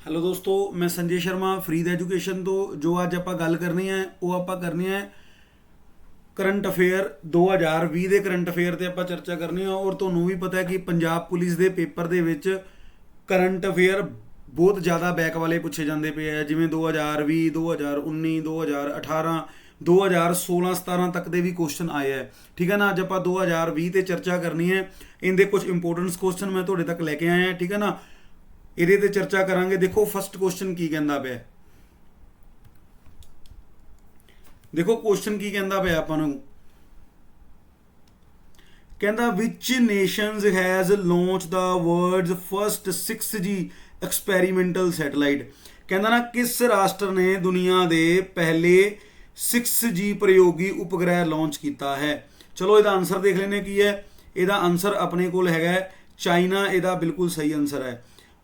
Hello ਦੋਸਤੋ, ਮੈਂ Sanjay Sharma Farid education ਤੋਂ। ਜੋ ਅੱਜ ਆਪਾਂ ਗੱਲ ਕਰਨੀ ਹੈ ਉਹ ਆਪਾਂ ਕਰਨੀ ਹੈ ਕਰੰਟ ਅਫੇਅਰ 2020 ਦੇ ਕਰੰਟ ਅਫੇਅਰ ਤੇ ਆਪਾਂ ਚਰਚਾ ਕਰਨੀ ਹੈ। ਔਰ ਤੁਹਾਨੂੰ ਵੀ ਪਤਾ ਹੈ ਕਿ ਪੰਜਾਬ ਪੁਲਿਸ ਦੇ ਪੇਪਰ ਦੇ ਵਿੱਚ ਕਰੰਟ ਅਫੇਅਰ ਬਹੁਤ ਜ਼ਿਆਦਾ ਬੈਕ ਵਾਲੇ ਪੁੱਛੇ ਜਾਂਦੇ ਪਏ ਆ, ਜਿਵੇਂ 2020, 2019, 2018, 2016, 17 ਤੱਕ ਦੇ ਵੀ ਕੁਐਸਚਨ ਆਏ ਹੈ। ਠੀਕ ਹੈ ਨਾ। ਅੱਜ ਆਪਾਂ 2020 ਤੇ ਚਰਚਾ ਕਰਨੀ ਹੈ। ਇਹਦੇ ਕੁਝ ਇੰਪੋਰਟੈਂਟ ਕੁਐਸਚਨ ਮੈਂ ਤੁਹਾਡੇ ਤੱਕ ਲੈ ਕੇ ਆਇਆ ਹਾਂ। ਠੀਕ ਹੈ ਨਾ। ਇਹਦੇ ਤੇ ਚਰਚਾ ਕਰਾਂਗੇ। ਦੇਖੋ ਫਸਟ ਕੁਐਸਚਨ ਕੀ ਕਹਿੰਦਾ ਪਿਆ। ਦੇਖੋ ਕੁਐਸਚਨ ਕੀ ਕਹਿੰਦਾ ਪਿਆ ਆਪਾਂ ਨੂੰ। ਕਹਿੰਦਾ which nations has launch the world's first 6G experimental satellite. ਕਹਿੰਦਾ ਨਾ ਕਿਸ ਰਾਸ਼ਟਰ ਨੇ ਦੁਨੀਆ ਦੇ ਪਹਿਲੇ 6G ਪ੍ਰਯੋਗੀ ਉਪਗ੍ਰਹਿ ਲਾਂਚ ਕੀਤਾ ਹੈ। ਚਲੋ ਇਹਦਾ ਆਨਸਰ ਦੇਖ ਲੈਂਦੇ ਕੀ ਹੈ। ਇਹਦਾ ਆਨਸਰ ਆਪਣੇ ਕੋਲ ਹੈਗਾ ਚਾਈਨਾ। ਇਹਦਾ ਬਿਲਕੁਲ ਸਹੀ ਆਨਸਰ ਹੈ।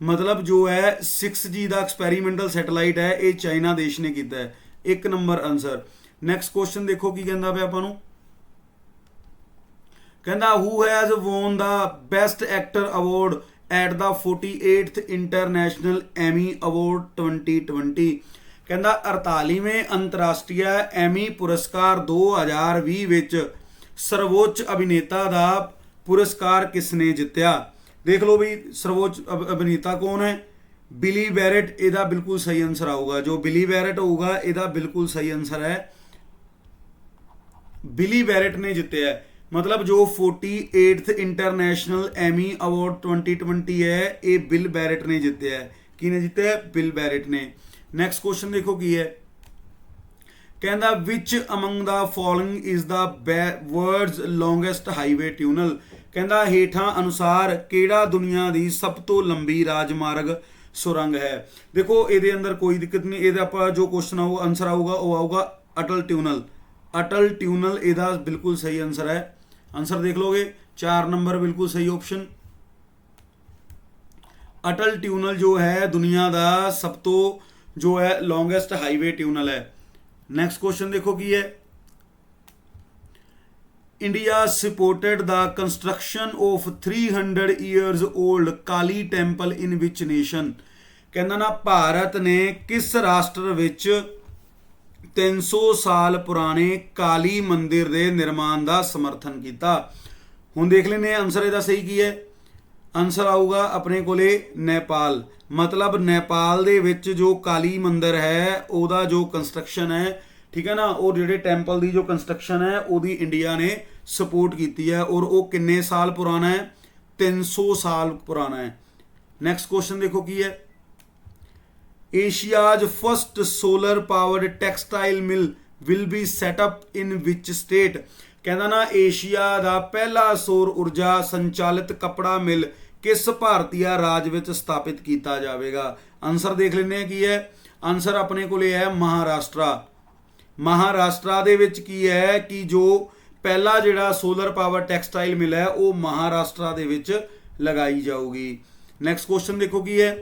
ਮਤਲਬ ਜੋ ਹੈ 6G ਦਾ ਐਕਸਪੈਰੀਮੈਂਟਲ ਸੈਟੇਲਾਈਟ ਹੈ, ਇਹ ਚਾਈਨਾ ਦੇਸ਼ ਨੇ ਕੀਤਾ ਹੈ। ਇੱਕ ਨੰਬਰ ਆਨਸਰ। ਨੈਕਸਟ ਕੁਐਸਚਨ ਦੇਖੋ ਕੀ ਕਹਿੰਦਾ ਪਿਆ ਆਪਾਂ ਨੂੰ। ਕਹਿੰਦਾ who has won the best actor award at the 48th international Emmy award 2020। ਕਹਿੰਦਾ 48ਵੇਂ ਅੰਤਰਰਾਸ਼ਟਰੀ ਐਮੀ ਪੁਰਸਕਾਰ 2020 ਵਿੱਚ ਸਰਵੋੱਚ ਅਭਿਨੇਤਾ ਦਾ ਪੁਰਸਕਾਰ ਕਿਸਨੇ ਜਿੱਤਿਆ। ਦੇਖ ਲਓ ਵੀ ਸਰਵੋੱਚ ਅਭਿਨੇਤਾ ਕੌਣ ਹੈ। ਬਿਲੀ ਬੈਰਟ ਇਹਦਾ ਬਿਲਕੁਲ ਸਹੀ ਆਨਸਰ ਆਊਗਾ। ਜੋ ਬਿਲੀ ਬੈਰਟ ਹੋਊਗਾ ਇਹਦਾ ਬਿਲਕੁਲ ਸਹੀ ਆਨਸਰ ਹੈ। ਬਿਲੀ ਬੈਰਟ ਨੇ ਜਿੱਤਿਆ। ਮਤਲਬ ਜੋ 48th ਇੰਟਰਨੈਸ਼ਨਲ ਐਮੀ ਅਵਾਰਡ 2020 ਹੈ, ਇਹ ਬਿਲ ਬੈਰਟ ਨੇ ਜਿੱਤਿਆ। ਕਿਹਨੇ ਜਿੱਤਿਆ? ਬਿਲ ਬੈਰਟ ਨੇ। ਨੈਕਸਟ ਕੁਐਸਚਨ ਦੇਖੋ ਕੀ ਹੈ। ਕਹਿੰਦਾ which among the following is the world's longest highway tunnel. ਕਹਿੰਦਾ ਹੇਠਾਂ ਅਨੁਸਾਰ ਕਿਹੜਾ ਦੁਨੀਆ ਦੀ ਸਭ ਤੋਂ ਲੰਬੀ ਰਾਜਮਾਰਗ ਸੁਰੰਗ ਹੈ। ਦੇਖੋ ਇਹਦੇ ਅੰਦਰ ਕੋਈ ਦਿੱਕਤ ਨਹੀਂ। ਇਹਦਾ ਆਪਾਂ ਜੋ ਕੁਐਸਚਨ ਆਊਗਾ ਆਨਸਰ ਆਊਗਾ ਉਹ ਆਊਗਾ ਅਟਲ ਟਿਊਨਲ। ਅਟਲ ਟਿਊਨਲ ਇਹਦਾ ਬਿਲਕੁਲ ਸਹੀ ਆਨਸਰ ਹੈ। ਆਨਸਰ ਦੇਖ ਲੋਗੇ 4 ਨੰਬਰ ਬਿਲਕੁਲ ਸਹੀ ਆਪਸ਼ਨ। ਅਟਲ ਟਿਊਨਲ ਜੋ ਹੈ ਦੁਨੀਆ ਦਾ ਸਭ ਤੋਂ ਜੋ ਹੈ ਲੌਂਗੈਸਟ ਹਾਈਵੇ ਟਿਊਨਲ ਹੈ। ਨੈਕਸਟ ਕੁਐਸਚਨ ਦੇਖੋ ਕੀ ਹੈ। India supported the construction of 300 years old Kali temple in which nation. ਕਹਿੰਦਾ ਨਾ ਭਾਰਤ ਨੇ ਕਿਸ ਰਾਸ਼ਟਰ ਵਿੱਚ 300 ਸਾਲ ਪੁਰਾਣੇ ਕਾਲੀ ਮੰਦਿਰ ਦੇ ਨਿਰਮਾਣ ਦਾ ਸਮਰਥਨ ਕੀਤਾ। ਹੁਣ ਦੇਖ ਲੈਂਦੇ ਹਾਂ ਆਨਸਰ ਇਹਦਾ ਸਹੀ ਕੀ ਹੈ। ਆਨਸਰ ਆਊਗਾ ਆਪਣੇ ਕੋਲੇ ਨੇਪਾਲ। ਮਤਲਬ ਨੇਪਾਲ ਦੇ ਵਿੱਚ ਜੋ ਕਾਲੀ ਮੰਦਿਰ ਹੈ ਉਹਦਾ ਜੋ ਕੰਸਟਰਕਸ਼ਨ ਹੈ, ਠੀਕ ਹੈ ਨਾ, ਉਹ ਜਿਹੜੇ ਟੈਂਪਲ ਦੀ ਜੋ ਕੰਸਟਰਕਸ਼ਨ ਹੈ ਉਹਦੀ ਇੰਡੀਆ ਨੇ ਸਪੋਰਟ ਕੀਤੀ ਹੈ। ਔਰ ਉਹ ਕਿੰਨੇ ਸਾਲ ਪੁਰਾਣਾ ਹੈ? 300 ਸਾਲ ਪੁਰਾਣਾ ਹੈ। ਨੈਕਸਟ ਕੁਐਸਚਨ ਦੇਖੋ ਕੀ ਹੈ। Asia's first solar powered textile mill will be set up in which state. ਕਹਿੰਦਾ ਨਾ ਏਸ਼ੀਆ ਦਾ ਪਹਿਲਾ ਸੌਰ ਊਰਜਾ ਸੰਚਾਲਿਤ ਕੱਪੜਾ ਮਿਲ ਕਿਸ ਭਾਰਤੀ ਰਾਜ ਵਿੱਚ ਸਥਾਪਿਤ ਕੀਤਾ ਜਾਵੇਗਾ। ਆਨਸਰ ਦੇਖ ਲੈਂਦੇ ਆ ਕੀ ਹੈ। ਆਨਸਰ ਆਪਣੇ ਕੋਲੇ ਹੈ ਮਹਾਰਾਸ਼ਟਰਾ। ਮਹਾਰਾਸ਼ਟਰਾ ਦੇ ਵਿੱਚ ਕੀ ਹੈ ਕਿ ਜੋ ਪਹਿਲਾ ਜਿਹੜਾ ਸੋਲਰ ਪਾਵਰ ਟੈਕਸਟਾਈਲ ਮਿਲ ਹੈ ਉਹ ਮਹਾਰਾਸ਼ਟਰਾ ਦੇ ਵਿੱਚ ਲਗਾਈ ਜਾਊਗੀ। ਨੈਕਸਟ ਕੁਐਸਚਨ ਦੇਖੋ ਕੀ ਹੈ।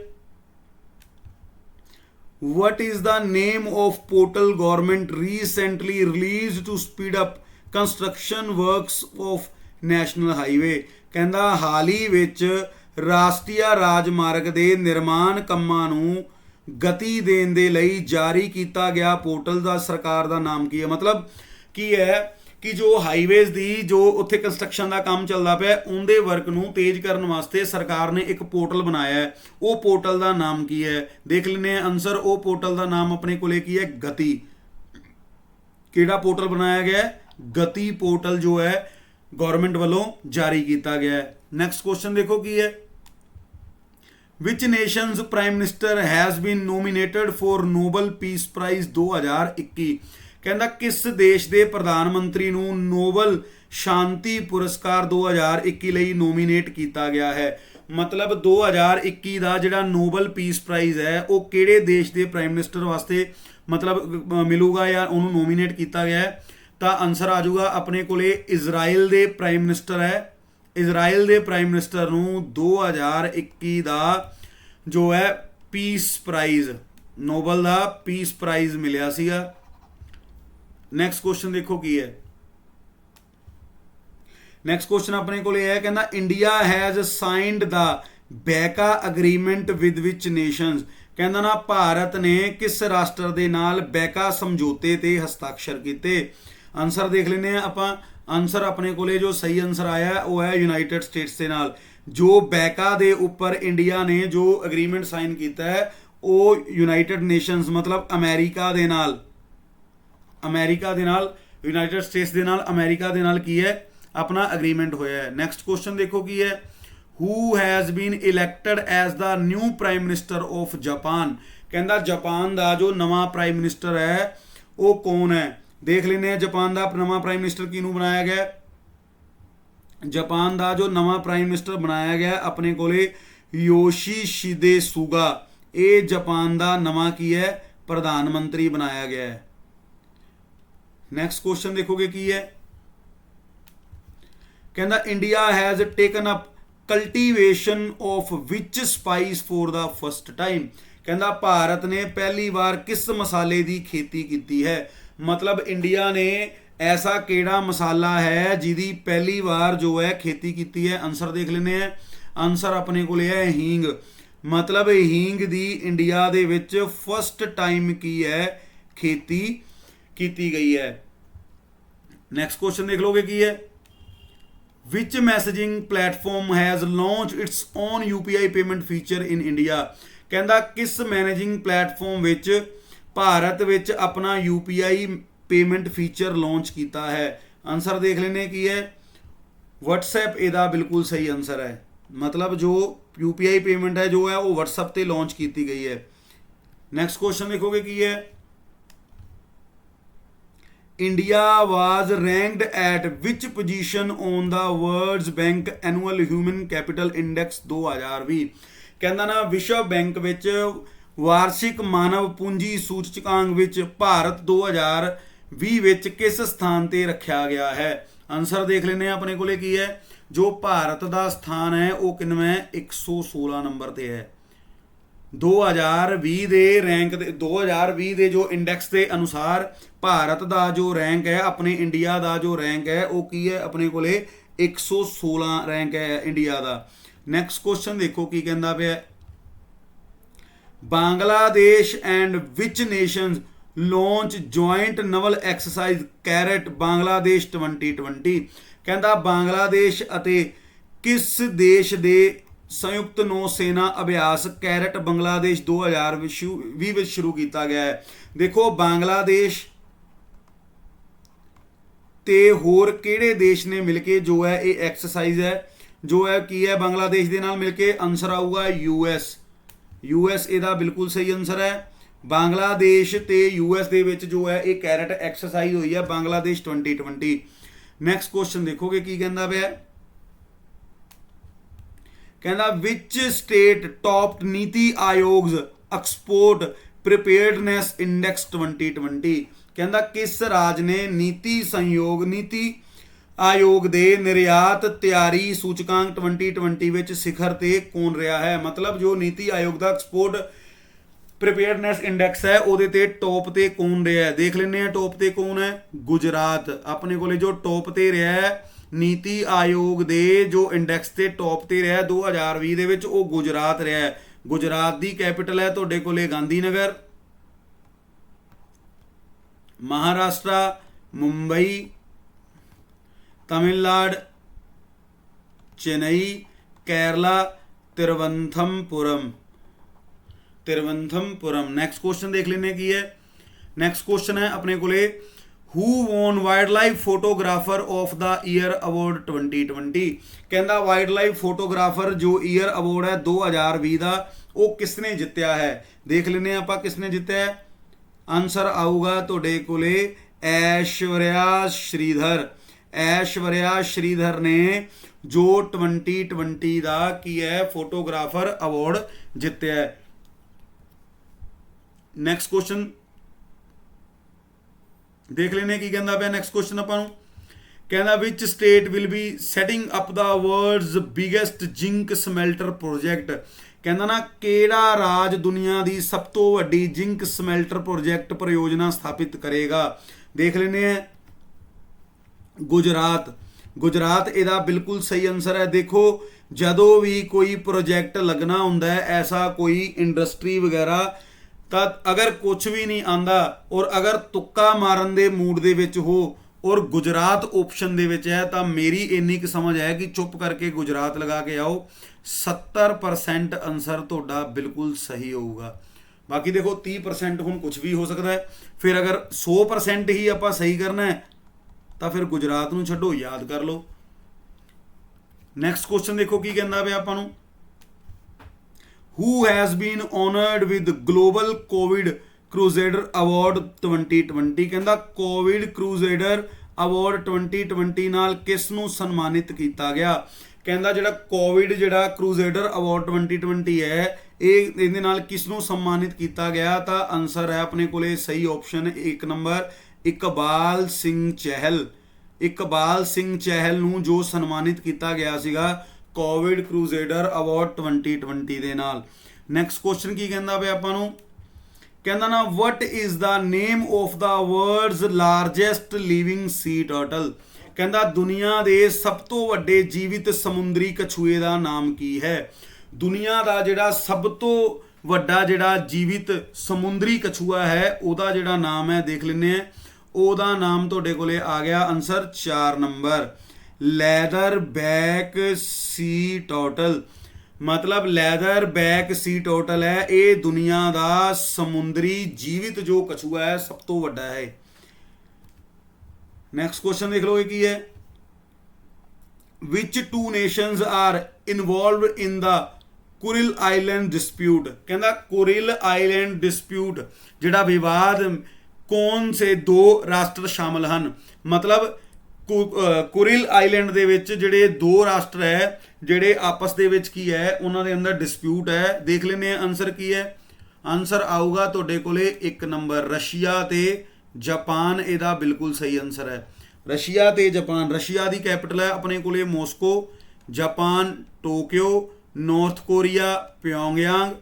What is the name of portal government recently released to speed up construction works of national highway। ਕਹਿੰਦਾ ਹਾਲ ਹੀ ਵਿੱਚ ਰਾਸ਼ਟਰੀ ਰਾਜਮਾਰਗ ਦੇ ਨਿਰਮਾਣ ਕੰਮਾਂ ਨੂੰ ਗਤੀ ਦੇਣ ਦੇ ਲਈ ਜਾਰੀ ਕੀਤਾ ਗਿਆ ਪੋਰਟਲ ਦਾ ਸਰਕਾਰ ਦਾ ਨਾਮ ਕੀ ਹੈ। ਮਤਲਬ ਕੀ ਹੈ ਕਿ ਜੋ ਹਾਈਵੇਜ਼ ਦੀ ਜੋ ਉੱਥੇ ਕੰਸਟਰਕਸ਼ਨ ਦਾ ਕੰਮ ਚੱਲਦਾ ਪਿਆ ਉਹਦੇ ਵਰਕ ਨੂੰ ਤੇਜ਼ ਕਰਨ ਵਾਸਤੇ ਸਰਕਾਰ ਨੇ ਇੱਕ ਪੋਰਟਲ ਬਣਾਇਆ ਹੈ। ਉਹ ਪੋਰਟਲ ਦਾ ਨਾਮ ਕੀ ਹੈ? ਦੇਖ ਲੈਂਦੇ ਆ ਆਨਸਰ। ਉਹ ਪੋਰਟਲ ਦਾ ਨਾਮ ਆਪਣੇ ਕੋਲੇ ਕੀ ਹੈ? ਗਤੀ। ਕਿਹੜਾ ਪੋਰਟਲ ਬਣਾਇਆ ਗਿਆ? ਗਤੀ ਪੋਰਟਲ ਜੋ ਹੈ ਗਵਰਨਮੈਂਟ ਵੱਲੋਂ ਜਾਰੀ ਕੀਤਾ ਗਿਆ ਹੈ। ਨੈਕਸਟ ਕੁਐਸਚਨ ਦੇਖੋ ਕੀ ਹੈ। Which nation's prime minister has been nominated for Nobel peace prize 2021। ਕਹਿੰਦਾ ਕਿਸ ਦੇਸ਼ ਦੇ ਪ੍ਰਧਾਨ ਮੰਤਰੀ ਨੂੰ ਨੋਬਲ ਸ਼ਾਂਤੀ ਪੁਰਸਕਾਰ 2021 ਲਈ ਨੋਮੀਨੇਟ ਕੀਤਾ ਗਿਆ ਹੈ। ਮਤਲਬ 2021 ਦਾ ਜਿਹੜਾ ਨੋਬਲ ਪੀਸ ਪ੍ਰਾਈਜ਼ ਹੈ ਉਹ ਕਿਹੜੇ ਦੇਸ਼ ਦੇ ਪ੍ਰਾਈਮ ਮਿਨਿਸਟਰ ਵਾਸਤੇ ਮਤਲਬ ਮਿਲੂਗਾ ਜਾਂ ਉਹਨੂੰ ਨੋਮੀਨੇਟ ਕੀਤਾ ਗਿਆ ਹੈ। ਤਾਂ ਆਨਸਰ ਆ ਜਾਊਗਾ ਆਪਣੇ ਕੋਲੇ ਇਜ਼ਰਾਈਲ ਦੇ ਪ੍ਰਾਈਮ ਮਿਨਿਸਟਰ ਹੈ। ਇਜ਼ਰਾਈਲ ਦੇ ਪ੍ਰਾਈਮ ਮਿਨਿਸਟਰ ਨੂੰ 2021 ਦਾ ਜੋ ਹੈ ਪੀਸ ਪ੍ਰਾਈਜ਼, ਨੋਬਲ ਦਾ ਪੀਸ ਪ੍ਰਾਈਜ਼ ਮਿਲਿਆ ਸੀਗਾ। ਨੈਕਸਟ ਕੁਐਸਚਨ ਦੇਖੋ ਕੀ ਹੈ। ਨੈਕਸਟ ਕੁਐਸਚਨ ਆਪਣੇ ਕੋਲ ਇਹ ਹੈ। ਕਹਿੰਦਾ India has signed the BECA agreement with which nations. ਕਹਿੰਦਾ ਨਾ ਭਾਰਤ ਨੇ ਕਿਸ ਰਾਸ਼ਟਰ ਦੇ ਨਾਲ ਬੈਕਾ ਸਮਝੌਤੇ ਤੇ ਹਸਤਾਖਰ ਕੀਤੇ। ਆਨਸਰ ਦੇਖ ਲੈਂਦੇ ਆ ਆਪਾਂ। ਆਨਸਰ ਆਪਣੇ ਕੋਲੇ ਜੋ ਸਹੀ ਆਨਸਰ ਆਇਆ ਉਹ ਹੈ ਯੂਨਾਈਟਿਡ ਸਟੇਟਸ ਦੇ ਨਾਲ। ਜੋ ਬੈਕਾ ਦੇ ਉੱਪਰ ਇੰਡੀਆ ਨੇ ਜੋ ਐਗਰੀਮੈਂਟ ਸਾਈਨ ਕੀਤਾ ਹੈ ਉਹ ਯੂਨਾਈਟਿਡ ਨੇਸ਼ਨਸ ਮਤਲਬ ਅਮਰੀਕਾ ਦੇ ਨਾਲ ਯੂਨਾਈਟਿਡ ਸਟੇਟਸ ਦੇ ਨਾਲ ਅਮਰੀਕਾ ਦੇ ਨਾਲ ਕੀ ਹੈ ਆਪਣਾ ਐਗਰੀਮੈਂਟ ਹੋਇਆ ਹੈ। ਨੈਕਸਟ ਕੁਐਸਚਨ ਦੇਖੋ ਕੀ ਹੈ। Who has been elected as the new prime minister of Japan. ਕਹਿੰਦਾ ਜਾਪਾਨ ਦਾ ਜੋ ਨਵਾਂ ਪ੍ਰਾਈਮ ਮਿਨਿਸਟਰ ਹੈ ਉਹ ਕੌਣ ਹੈ। ਦੇਖ ਲੈਂਦੇ ਆ ਜਾਪਾਨ ਦਾ ਨਵਾਂ ਪ੍ਰਾਈਮ ਮਿਨਿਸਟਰ ਕਿਹਨੂੰ ਬਣਾਇਆ ਗਿਆ। ਜਾਪਾਨ ਦਾ ਜੋ ਨਵਾਂ ਪ੍ਰਾਈਮ ਮਿਨਿਸਟਰ ਬਣਾਇਆ ਗਿਆ ਆਪਣੇ ਕੋਲੇ ਯੋਸ਼ੀਹਿਦੇ ਸੁਗਾ। ਇਹ ਜਾਪਾਨ ਦਾ ਨਵਾਂ ਕੀ ਹੈ ਪ੍ਰਧਾਨ ਮੰਤਰੀ ਬਣਾਇਆ ਗਿਆ ਹੈ। ਨੈਕਸਟ ਕੁਐਸਚਨ ਦੇਖੋਗੇ ਕੀ ਹੈ। ਕਹਿੰਦਾ India has taken up cultivation of which spice for the first time. ਕਹਿੰਦਾ ਭਾਰਤ ਨੇ ਪਹਿਲੀ ਵਾਰ ਕਿਸ ਮਸਾਲੇ ਦੀ ਖੇਤੀ ਕੀਤੀ ਹੈ। ਮਤਲਬ ਇੰਡੀਆ ਨੇ ਐਸਾ ਕਿਹੜਾ ਮਸਾਲਾ ਹੈ ਜਿਹਦੀ ਪਹਿਲੀ ਵਾਰ ਜੋ ਹੈ ਖੇਤੀ ਕੀਤੀ ਹੈ। ਆਨਸਰ ਦੇਖ ਲੈਂਦੇ ਆ। ਆਨਸਰ ਆਪਣੇ ਕੋਲ ਹੈ ਹੀਂਗ। ਮਤਲਬ ਹੀਂਗ ਦੀ ਇੰਡੀਆ ਦੇ ਵਿੱਚ ਫਸਟ ਟਾਈਮ ਕੀ ਹੈ ਖੇਤੀ ਕੀਤੀ ਗਈ ਹੈ। ਨੈਕਸਟ ਕੁਐਸਚਨ ਦੇਖ ਲੋਗੇ ਕੀ ਹੈ। Which messaging platform has launch its own UPI payment feature in India. ਕਹਿੰਦਾ ਕਿਸ ਮੈਨੇਜਿੰਗ ਪਲੇਟਫਾਰਮ ਵਿੱਚ ਭਾਰਤ ਵਿੱਚ ਆਪਣਾ UPI ਪੇਮੈਂਟ ਫੀਚਰ ਲਾਂਚ ਕੀਤਾ ਹੈ। ਆਨਸਰ ਦੇਖ ਲੈਂਦੇ ਕੀ ਹੈ। WhatsApp ਇਹਦਾ ਬਿਲਕੁਲ ਸਹੀ ਆਨਸਰ ਹੈ। ਮਤਲਬ ਜੋ UPI ਪੇਮੈਂਟ ਹੈ ਜੋ ਹੈ ਉਹ WhatsApp ਤੇ ਲਾਂਚ ਕੀਤੀ ਗਈ ਹੈ। ਨੈਕਸਟ ਕੁਐਸਚਨ ਦੇਖੋਗੇ ਕੀ ਹੈ। India was ranked at which position on the World Bank Annual Human Capital Index 2020। ਕਹਿੰਦਾ ਨਾ ਵਿਸ਼ਵ ਬੈਂਕ ਵਿੱਚ ਵਾਰਸ਼ਿਕ ਮਾਨਵ ਪੂੰਜੀ ਸੂਚਕਾਂਕ ਵਿੱਚ ਭਾਰਤ 2020 ਵਿੱਚ ਕਿਸ ਸਥਾਨ ਤੇ ਰੱਖਿਆ ਗਿਆ ਹੈ। ਆਨਸਰ ਦੇਖ ਲੈਂਦੇ ਆ ਆਪਣੇ ਕੋਲੇ ਕੀ ਹੈ। ਜੋ ਭਾਰਤ ਦਾ ਸਥਾਨ ਹੈ ਉਹ ਕਿੰਨਵਾਂ ਹੈ 116 ਨੰਬਰ ਤੇ ਹੈ। 2020 ਦੇ ਰੈਂਕ ਦੇ 2020 ਦੇ ਜੋ ਇੰਡੈਕਸ ਦੇ ਅਨੁਸਾਰ ਭਾਰਤ ਦਾ ਜੋ ਰੈਂਕ ਹੈ ਆਪਣੇ ਇੰਡੀਆ ਦਾ ਜੋ ਰੈਂਕ ਹੈ ਉਹ ਕੀ ਹੈ ਆਪਣੇ ਕੋਲੇ 116 ਰੈਂਕ ਹੈ ਇੰਡੀਆ ਦਾ। ਨੈਕਸਟ ਕੁਐਸਚਨ ਦੇਖੋ ਕੀ ਕਹਿੰਦਾ ਪਿਆ। Bangladesh and which nations launch joint naval exercise CARAT Bangladesh 2020। ਕਹਿੰਦਾ ਬਾਂਗਲਾਦੇਸ਼ ਅਤੇ ਕਿਸ ਦੇਸ਼ ਦੇ ਸੰਯੁਕਤ ਨੌ ਸੈਨਾ ਅਭਿਆਸ ਕੈਰਟ ਬੰਗਲਾਦੇਸ਼ 2020 ਵਿੱਚ ਸ਼ੁਰੂ ਕੀਤਾ ਗਿਆ ਹੈ। ਦੇਖੋ ਬਾਂਗਲਾਦੇਸ਼ ਤੇ ਹੋਰ ਕਿਹੜੇ ਦੇਸ਼ ਨੇ ਮਿਲ ਕੇ ਜੋ ਹੈ ਇਹ ਐਕਸਰਸਾਈਜ਼ ਹੈ ਜੋ ਹੈ ਕੀ ਹੈ ਬੰਗਲਾਦੇਸ਼ ਦੇ ਨਾਲ ਮਿਲ ਕੇ। ਆਨਸਰ ਆਊਗਾ US ਇਹਦਾ ਬਿਲਕੁਲ ਸਹੀ ਆਨਸਰ ਹੈ। ਬਾਂਗਲਾਦੇਸ਼ ਤੇ US ਦੇ ਵਿੱਚ ਜੋ ਹੈ ਇਹ ਕੈਰਟ ਐਕਸਰਸਾਈਜ਼ ਹੋਈ ਹੈ ਬੰਗਲਾਦੇਸ਼ 2020। ਨੈਕਸਟ ਕੁਐਸਚਨ ਦੇਖੋਗੇ ਕੀ ਕਹਿੰਦਾ ਪਿਆ। ਕਹਿੰਦਾ ਵਿਚ ਸਟੇਟ ਟੌਪਡ ਨੀਤੀ ਆਯੋਗਸ ਐਕਸਪੋਰਟ ਪ੍ਰੀਪੇਅਰਡਨੈਸ ਇੰਡੈਕਸ 2020। ਕਹਿੰਦਾ ਕਿਸ ਰਾਜ ਨੇ ਨੀਤੀ ਆਯੋਗ ਦੇ ਨਿਰਯਾਤ ਤਿਆਰੀ ਸੂਚਕਾਂਕ 2020 ਵਿੱਚ ਸਿਖਰ ਤੇ ਕੌਣ ਰਿਹਾ ਹੈ। ਮਤਲਬ ਜੋ ਨੀਤੀ ਆਯੋਗ ਦਾ ਐਕਸਪੋਰਟ ਪ੍ਰੀਪੇਅਰਡਨੈਸ ਇੰਡੈਕਸ ਹੈ ਉਹਦੇ ਤੇ ਟੌਪ ਤੇ ਕੌਣ ਰਿਹਾ ਹੈ। ਦੇਖ ਲੈਂਦੇ ਆ ਟੌਪ ਤੇ ਕੌਣ ਹੈ। ਗੁਜਰਾਤ ਆਪਣੇ ਕੋਲੇ ਜੋ ਟੌਪ ਤੇ ਰਿਹਾ ਹੈ ਨੀਤੀ ਆਯੋਗ ਦੇ ਜੋ ਇੰਡੈਕਸ ਤੇ ਟੌਪ ਤੇ ਰਿਹਾ 2020 ਦੇ ਵਿੱਚ ਉਹ ਗੁਜਰਾਤ ਰਿਹਾ ਹੈ। ਗੁਜਰਾਤ ਦੀ ਕੈਪੀਟਲ ਹੈ ਤੁਹਾਡੇ ਕੋਲੇ ਗਾਂਧੀਨਗਰ। ਮਹਾਰਾਸ਼ਟਰ ਮੁੰਬਈ, ਤਮਿਲਨਾਡੂ ਚੇਨਈ, ਕੇਰਲਾ ਤਿਰਵੰਥਮਪੁਰਮ। ਨੈਕਸਟ ਕੁਐਸਚਨ ਦੇਖ ਲੈਂਦੇ ਕੀ ਹੈ। ਨੈਕਸਟ ਕੁਐਸਚਨ ਹੈ ਆਪਣੇ ਕੋਲੇ ਹੂ won wild life photographer of the year award 2020। ਕਹਿੰਦਾ ਵਾਈਲਡ ਲਾਈਫ ਫੋਟੋਗ੍ਰਾਫਰ ਜੋ ਈਅਰ ਅਵਾਰਡ ਹੈ 2020 ਦਾ ਉਹ ਕਿਸਨੇ ਜਿੱਤਿਆ ਹੈ। ਦੇਖ ਲੈਂਦੇ ਆਪਾਂ ਕਿਸਨੇ ਜਿੱਤਿਆ ਹੈ। ਆਨਸਰ ਆਊਗਾ ਤੁਹਾਡੇ ਕੋਲੇ ਐਸ਼ਵਰਿਆ ਸ਼੍ਰੀਧਰ ਨੇ ਜੋ 2020 ਦਾ ਕੀ ਹੈ ਫੋਟੋਗ੍ਰਾਫਰ ਅਵਾਰਡ ਜਿੱਤਿਆ ਹੈ। ਨੈਕਸਟ ਕੁਐਸਚਨ ਦੇਖ ਲੈਨੇ ਕੀ ਕਹਿੰਦਾ ਪਿਆ। ਨੈਕਸਟ ਕੁਐਸਚਨ ਆਪਾਂ ਨੂੰ ਕਹਿੰਦਾ which state will be setting up the world's biggest zinc smelter project. ਕਹਿੰਦਾ ਨਾ ਕਿਹੜਾ ਰਾਜ ਦੁਨੀਆ ਦੀ ਸਭ ਤੋਂ ਵੱਡੀ ਜ਼ਿੰਕ ਸਮੈਲਟਰ ਪ੍ਰੋਜੈਕਟ ਪਰਿਯੋਜਨਾ ਸਥਾਪਿਤ ਕਰੇਗਾ। ਦੇਖ ਲੈਨੇ ਆ गुजरात ਇਹਦਾ ਬਿਲਕੁਲ ਸਹੀ ਆਨਸਰ ਹੈ। ਦੇਖੋ ਜਦੋਂ ਵੀ ਕੋਈ ਪ੍ਰੋਜੈਕਟ ਲੱਗਣਾ ਹੁੰਦਾ ਹੈ ਐਸਾ ਕੋਈ ਇੰਡਸਟਰੀ ਵਗੈਰਾ, ਤਾਂ ਅਗਰ ਕੁਝ ਵੀ ਨਹੀਂ ਆਂਦਾ ਔਰ ਅਗਰ ਤੁੱਕਾ ਮਾਰਨ ਦੇ ਮੂਡ ਦੇ ਵਿੱਚ ਹੋ ਔਰ ਗੁਜਰਾਤ ਆਪਸ਼ਨ ਦੇ ਵਿੱਚ ਹੈ, ਤਾਂ ਮੇਰੀ ਇੰਨੀ ਕੁ ਸਮਝ ਹੈ ਕਿ ਚੁੱਪ ਕਰਕੇ ਗੁਜਰਾਤ ਲਗਾ ਕੇ ਆਓ। 70% ਆਨਸਰ ਤੁਹਾਡਾ ਬਿਲਕੁਲ ਸਹੀ ਹੋਊਗਾ। ਬਾਕੀ ਦੇਖੋ 30% ਹੁਣ ਕੁਝ ਵੀ ਹੋ ਸਕਦਾ ਹੈ। ਫਿਰ ਅਗਰ 100% ਹੀ ਆਪਾਂ ਸਹੀ ਕਰਨਾ ਹੈ ਤਾਂ ਫਿਰ ਗੁਜਰਾਤ ਨੂੰ ਛੱਡੋ, ਯਾਦ ਕਰ ਲਓ। ਨੈਕਸਟ ਕੁਐਸਚਨ ਦੇਖੋ ਕੀ ਕਹਿੰਦਾ ਪਿਆ ਆਪਾਂ ਨੂੰ। Who has been honored with Global COVID Crusader Award 2020? ਕਹਿੰਦਾ ਕੋਵਿਡ ਕ੍ਰੂਸੇਡਰ ਅਵਾਰਡ 2020 ਨਾਲ ਕਿਸ ਨੂੰ ਸਨਮਾਨਿਤ ਕੀਤਾ ਗਿਆ? ਕਹਿੰਦਾ ਜਿਹੜਾ ਕੋਵਿਡ ਜਿਹੜਾ ਕ੍ਰੂਸੇਡਰ ਅਵਾਰਡ 2020 ਹੈ ਇਹਦੇ ਨਾਲ ਕਿਸ ਨੂੰ ਸਨਮਾਨਿਤ ਕੀਤਾ ਗਿਆ? ਤਾਂ ਆਨਸਰ ਹੈ ਆਪਣੇ ਕੋਲੇ ਸਹੀ ਆਪਸ਼ਨ 1 ਨੰਬਰ ਇਕਬਾਲ ਸਿੰਘ ਚਹਿਲ। ਇਕਬਾਲ ਸਿੰਘ ਚਹਿਲ ਨੂੰ ਜੋ ਸਨਮਾਨਿਤ ਕੀਤਾ ਗਿਆ ਸੀਗਾ ਕੋਵਿਡ ਕ੍ਰੂਸੇਡਰ ਅਵਾਰਡ 2020 ਦੇ ਨਾਲ। ਨੈਕਸਟ ਕੁਐਸਚਨ ਕੀ ਕਹਿੰਦਾ ਪਿਆ ਆਪਾਂ ਨੂੰ? ਕਹਿੰਦਾ ਨਾ ਵਟ is the name of the world's largest living C turtle? ਕਹਿੰਦਾ ਦੁਨੀਆ ਦੇ ਸਭ ਤੋਂ ਵੱਡੇ ਜੀਵਿਤ ਸਮੁੰਦਰੀ ਕਛੂਏ ਦਾ ਨਾਮ ਕੀ ਹੈ? ਦੁਨੀਆ ਦਾ ਜਿਹੜਾ ਸਭ ਤੋਂ ਵੱਡਾ ਜਿਹੜਾ ਜੀਵਿਤ ਸਮੁੰਦਰੀ ਕਛੂਆ ਹੈ ਉਹਦਾ ਜਿਹੜਾ ਨਾਮ ਹੈ ਦੇਖ ਲੈਂਦੇ ਆ। ਉਹਦਾ ਨਾਮ ਤੁਹਾਡੇ ਕੋਲੇ ਆ ਗਿਆ ਆਨਸਰ 4 ਨੰਬਰ ਲੈਦਰ ਬੈਕ ਸੀ ਟਰਟਲ। मतलब लैदर बैक सी टर्टल है, ये दुनिया का समुद्री जीवित जो कछुआ है सब तो वड्डा है। नेक्स्ट क्वेश्चन देख लो की है। Which two nations are involved in the Kuril island dispute? कहता कुरिल आइलैंड डिस्प्यूट जिहड़ा विवाद कौन से 2 राष्ट्र शामिल हैं? मतलब ਕੁਰਿਲ ਆਈਲੈਂਡ ਦੇ ਵਿੱਚ ਜਿਹੜੇ 2 ਰਾਸ਼ਟਰ ਹੈ ਜਿਹੜੇ ਆਪਸ ਦੇ ਵਿੱਚ ਕੀ ਹੈ ਉਹਨਾਂ ਦੇ ਅੰਦਰ ਡਿਸਪਿਊਟ ਹੈ। ਦੇਖ ਲੈਂਦੇ ਆ ਆਨਸਰ ਕੀ ਹੈ। ਆਨਸਰ ਆਊਗਾ ਤੁਹਾਡੇ ਕੋਲੇ 1 ਨੰਬਰ ਰਸ਼ੀਆ ਤੇ ਜਾਪਾਨ। ਇਹਦਾ ਬਿਲਕੁਲ ਸਹੀ ਆਨਸਰ ਹੈ ਰਸ਼ੀਆ ਤੇ ਜਾਪਾਨ। ਰਸ਼ੀਆ ਦੀ ਕੈਪੀਟਲ ਹੈ ਆਪਣੇ ਕੋਲੇ Moscow, Japan Tokyo, North Korea Pyongyang,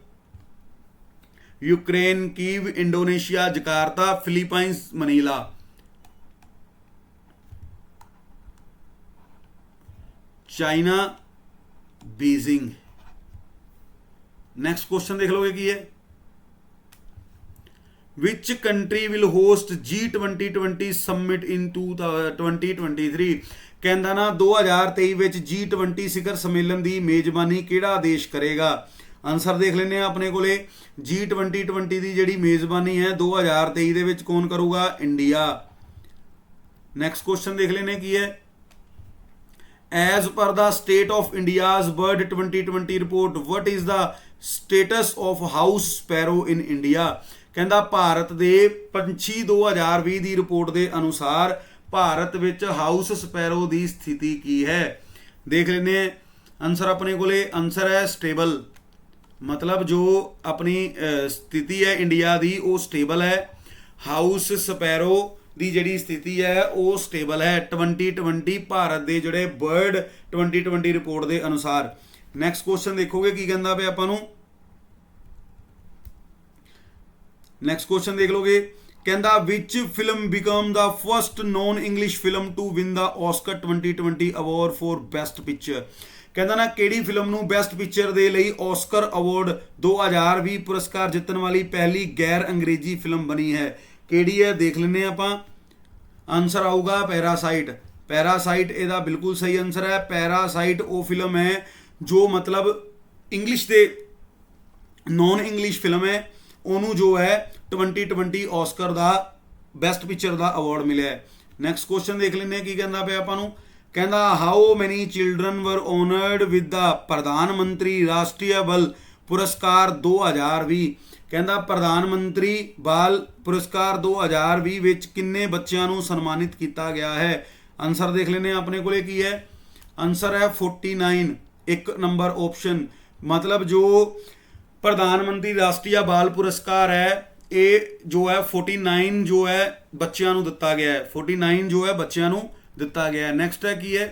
Ukraine Kiev, Indonesia Jakarta, Philippines Manila. China Beijing. Next question देख लोगे की है, which country will host G20 summit in 2023। कहता ना 2023 विच G20 शिखर सम्मेलन की मेजबानी किहड़ा देश करेगा। आंसर देख लेने अपने कोले G20 की जिहड़ी मेजबानी है 2023 दे विच कौन करूगा, इंडिया। नैक्सट क्वेश्चन देख लेने की है, as per the state of India's bird 2020 report what is the status of house sparrow in India. कहता भारत दे पंछी 2020 की रिपोर्ट के अनुसार भारत विच हाउस स्पैरो की स्थिति की है। देख लेने आंसर अपने कोले, आंसर है स्टेबल। मतलब जो अपनी स्थिति है इंडिया की वो स्टेबल है। हाउस स्पैरो की जिहड़ी स्थिति है वो स्टेबल है 2020 भारत के जोड़े बर्ड 2020 रिपोर्ट के अनुसार। नैक्सट क्वेश्चन देखोगे की कहता पे आपां नूं, नैक्सट क्वेश्चन देख लोगे, कहता which film become the first non English film to win the Oscar 2020 award for best picture. कहता ना किहड़ी फिल्म नूं बेस्ट पिक्चर दे लई ऑस्कर अवार्ड 2020 पुरस्कार जितने वाली पहली गैर अंग्रेजी फिल्म बनी है, किहड़ी है देख लेने आपां। Answer आऊगा parasite. पैरासाइट इहदा बिल्कुल सही आंसर है। पैरासाइट वो फिल्म है जो मतलब इंग्लिश दे नॉन इंग्लिश फिल्म है, उन्होंने जो है 2020 ऑस्कर का बेस्ट पिक्चर का अवार्ड मिले। नैक्सट क्वेश्चन देख लेने की कहता पे आपां नूं, कहता how many children were honoured with the प्रधानमंत्री राष्ट्रीय बल पुरस्कार 2020। कहता प्रधानमंत्री बाल पुरस्कार 2020 विच किन्ने बच्चों को सन्मानित किया गया है। आंसर देख लेने अपने को की है, आंसर है 49, 1 नंबर ऑप्शन। मतलब जो प्रधानमंत्री राष्ट्रीय बाल पुरस्कार है ये जो है 49 जो है बच्चों को दिता गया है, 49 जो है बच्चों को दिता गया है। नैक्सट है की है,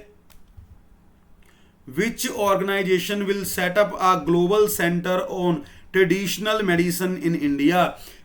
which organisation will set up a global centre on traditional medicine in India.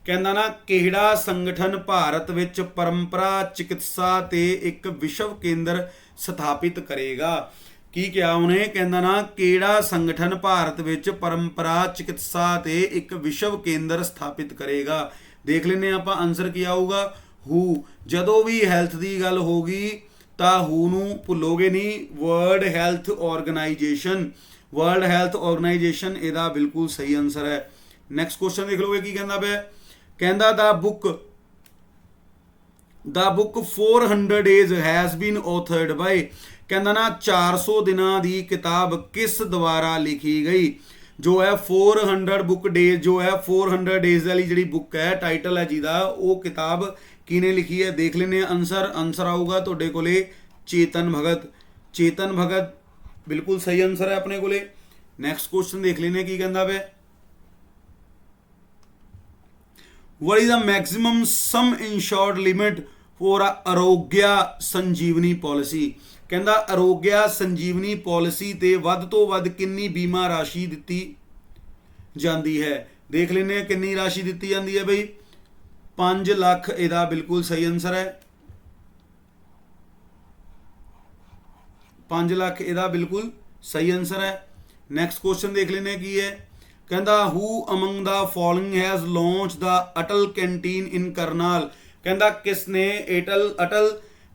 ਕਹਿੰਦਾ ਨਾ ਕਿਹੜਾ ਸੰਗਠਨ ਭਾਰਤ ਵਿੱਚ ਪਰੰਪਰਾ ਚਿਕਿਤਸਾ ਤੇ ਇੱਕ ਵਿਸ਼ਵ ਕੇਂਦਰ ਸਥਾਪਿਤ ਕਰੇਗਾ। ਕੀ ਕਿਹਾ ਉਹਨੇ? ਕਹਿੰਦਾ ਨਾ ਕਿਹੜਾ ਸੰਗਠਨ ਭਾਰਤ ਵਿੱਚ ਪਰੰਪਰਾ ਚਿਕਿਤਸਾ ਤੇ ਇੱਕ ਵਿਸ਼ਵ ਕੇਂਦਰ ਸਥਾਪਿਤ ਕਰੇਗਾ। ਦੇਖ ਲੈਂਦੇ ਆਪਾਂ ਆਨਸਰ ਕੀ ਆਊਗਾ, ਹੂ। ਜਦੋਂ ਵੀ ਹੈਲਥ ਦੀ ਗੱਲ ਹੋਗੀ ਤਾਂ ਹੂ ਨੂੰ ਭੁੱਲੋਗੇ ਨਹੀਂ, world health organisation. World health organisation ਇਹਦਾ ਬਿਲਕੁਲ ਸਹੀ ਆਨਸਰ ਹੈ। ਨੈਕਸਟ ਕੁਐਸਚਨ ਦੇਖ ਲਓਗੇ ਕੀ ਕਹਿੰਦਾ ਪਿਆ। ਕਹਿੰਦਾ the book 400 days has been authored by. ਕਹਿੰਦਾ ਨਾ 400 ਦਿਨਾਂ ਦੀ ਕਿਤਾਬ ਕਿਸ ਦੁਆਰਾ ਲਿਖੀ ਗਈ। ਜੋ ਹੈ 400 ਬੁੱਕ ਡੇਜ਼, ਜੋ ਹੈ 400 ਡੇਜ਼ ਵਾਲੀ ਜਿਹੜੀ ਬੁੱਕ ਹੈ, ਟਾਈਟਲ ਹੈ ਜਿਹਦਾ, ਉਹ ਕਿਤਾਬ ਕਿਹਨੇ ਲਿਖੀ ਹੈ। ਦੇਖ ਲੈਂਦੇ ਹਾਂ ਆਨਸਰ। ਆਨਸਰ ਆਊਗਾ ਤੁਹਾਡੇ ਕੋਲੇ ਚੇਤਨ ਭਗਤ। ਚੇਤਨ ਭਗਤ ਬਿਲਕੁਲ ਸਹੀ ਆਨਸਰ ਹੈ ਆਪਣੇ ਕੋਲੇ। ਨੈਕਸਟ ਕੁਐਸਚਨ ਦੇਖ ਲੈਂਦੇ ਕੀ ਕਹਿੰਦਾ ਪਿਆ। What is the maximum sum insured limit for Arogya Sanjeevani policy. ਕਹਿੰਦਾ ਆਰੋਗਿਆ ਸੰਜੀਵਨੀ ਪਾਲਿਸੀ ਤੇ ਵੱਧ ਤੋਂ ਵੱਧ ਕਿੰਨੀ ਬੀਮਾ ਰਾਸ਼ੀ ਦਿੱਤੀ ਜਾਂਦੀ ਹੈ। ਦੇਖ ਲੈਂਦੇ ਹਾਂ ਕਿੰਨੀ ਰਾਸ਼ੀ ਦਿੱਤੀ ਜਾਂਦੀ ਹੈ ਬਈ। 5 ਲੱਖ ਇਹਦਾ ਬਿਲਕੁਲ ਸਹੀ ਆਨਸਰ ਹੈ। 5 ਲੱਖ ਇਹਦਾ ਬਿਲਕੁਲ ਸਹੀ ਆਨਸਰ ਹੈ। ਨੈਕਸਟ ਕੁਐਸਚਨ ਦੇਖ ਲੈਂਦੇ ਹਾਂ ਕੀ ਹੈ। ਕਹਿੰਦਾ who among the following has launch the Atal canteen in Karnal. ਕਹਿੰਦਾ ਕਿਸ ਨੇ ਅਟਲ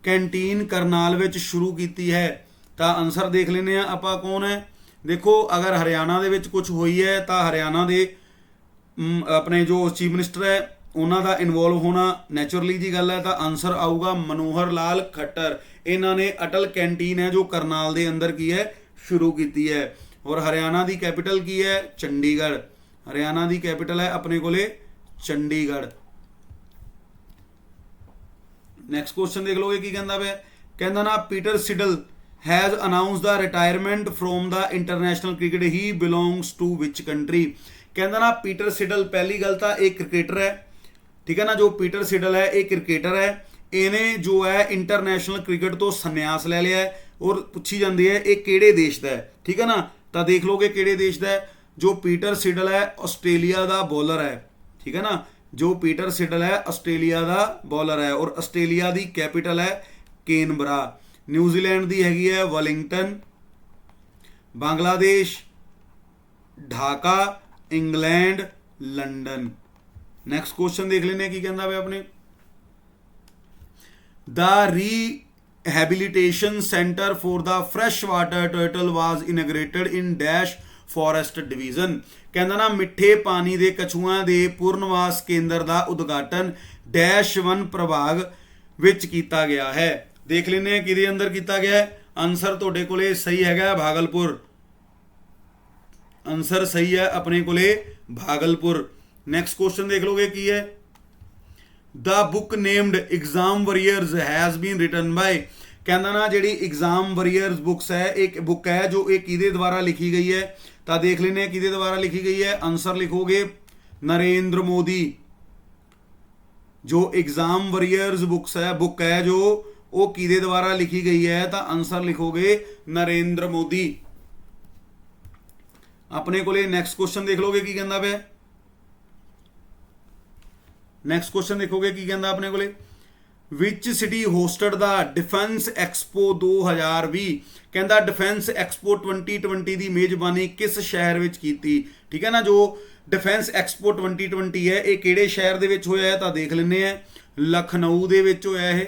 ਕੈਂਟੀਨ ਕਰਨਾਲ ਵਿੱਚ ਸ਼ੁਰੂ ਕੀਤੀ ਹੈ। ਤਾਂ ਆਨਸਰ ਦੇਖ ਲੈਂਦੇ ਆ ਆਪਾਂ ਕੌਣ ਹੈ। ਦੇਖੋ ਅਗਰ ਹਰਿਆਣਾ ਦੇ ਵਿੱਚ ਕੁਝ ਹੋਈ ਹੈ ਤਾਂ ਹਰਿਆਣਾ ਦੇ ਆਪਣੇ ਜੋ ਚੀਫ ਮਿਨਿਸਟਰ ਹੈ ਉਹਨਾਂ ਦਾ ਇਨਵੋਲਵ ਹੋਣਾ ਨੈਚੁਰਲੀ ਜੀ ਗੱਲ ਹੈ। ਤਾਂ ਆਨਸਰ ਆਊਗਾ ਮਨੋਹਰ ਲਾਲ ਖੱਟਰ। ਇਹਨਾਂ ਨੇ ਅਟਲ ਕੈਂਟੀਨ ਹੈ ਜੋ ਕਰਨਾਲ ਦੇ ਅੰਦਰ ਕੀ ਹੈ ਸ਼ੁਰੂ ਕੀਤੀ ਹੈ। ਔਰ ਹਰਿਆਣਾ ਦੀ ਕੈਪੀਟਲ ਕੀ ਹੈ? ਚੰਡੀਗੜ੍ਹ। ਹਰਿਆਣਾ ਦੀ ਕੈਪੀਟਲ ਹੈ ਆਪਣੇ ਕੋਲੇ ਚੰਡੀਗੜ੍ਹ। ਨੈਕਸਟ ਕੁਐਸਚਨ ਦੇਖ ਲਓਗੇ ਕੀ ਕਹਿੰਦਾ ਪਿਆ। ਕਹਿੰਦਾ ਨਾ Peter Siddle has announce the retirement from the international cricket he belongs to which country. कहता ना पीटर सिडल पहली गल तो एक क्रिकेटर है, ठीक है ना। जो पीटर सिडल है एक क्रिकेटर है, इन्हें जो है इंटरनेशनल क्रिकेट तो संन्यास ले लिया है। और पूछी जाती है ये किहड़े देश का है, ठीक है ना। तो देख लोगे किहड़े देश का है। जो पीटर सिडल है आस्ट्रेलिया का बॉलर है, ठीक है ना। जो पीटर सिडल है आस्ट्रेलिया का बॉलर है और आस्ट्रेलिया की कैपिटल है कैनबरा। न्यूजीलैंड की हैगी है Wellington. Bangladesh Dhaka. England London. Next question देख लेने की कहता है अपने। The rehabilitation centre for the fresh water turtle was inaugurated in dash forest division. कहता ना मिठे पानी के कछुआ के पुनर्वास केंद्र का उद्घाटन डैश वन प्रभाग विच किया गया है। देख लेने कि अंदर किया गया है। आंसर तुहाडे कोले सही हैगा भागलपुर। आंसर सही है अपने कोले भागलपुर। नैक्सट क्वेश्चन देख लोगे की है। The book named Exam Warriors has been written by. कहना ना जी एग्जाम वॉरियर्स बुक्स है, एक बुक है जो एक किहदे द्वारा लिखी गई है। तो देख लेने किहदे द्वारा लिखी गई है। आंसर लिखोगे नरेंद्र मोदी। जो एग्जाम वॉरियर्स बुक्स है बुक है जो वो किहदे द्वारा लिखी गई है। तो आंसर लिखोगे नरेंद्र मोदी। अपने को नैक्सट क्वेश्चन देख लोगे की कहता पे। नैक्सट क्वेश्चन देखोगे की कहता अपने को। Which city hosted the defence expo 2020। कहता डिफेंस एक्सपो 2020 की मेजबानी किस शहर में की, ठीक है ना। जो डिफेंस एक्सपो 2020 है ये किहड़े शहर दे विच होया है। तो देख लेने लखनऊ दे विच होया है।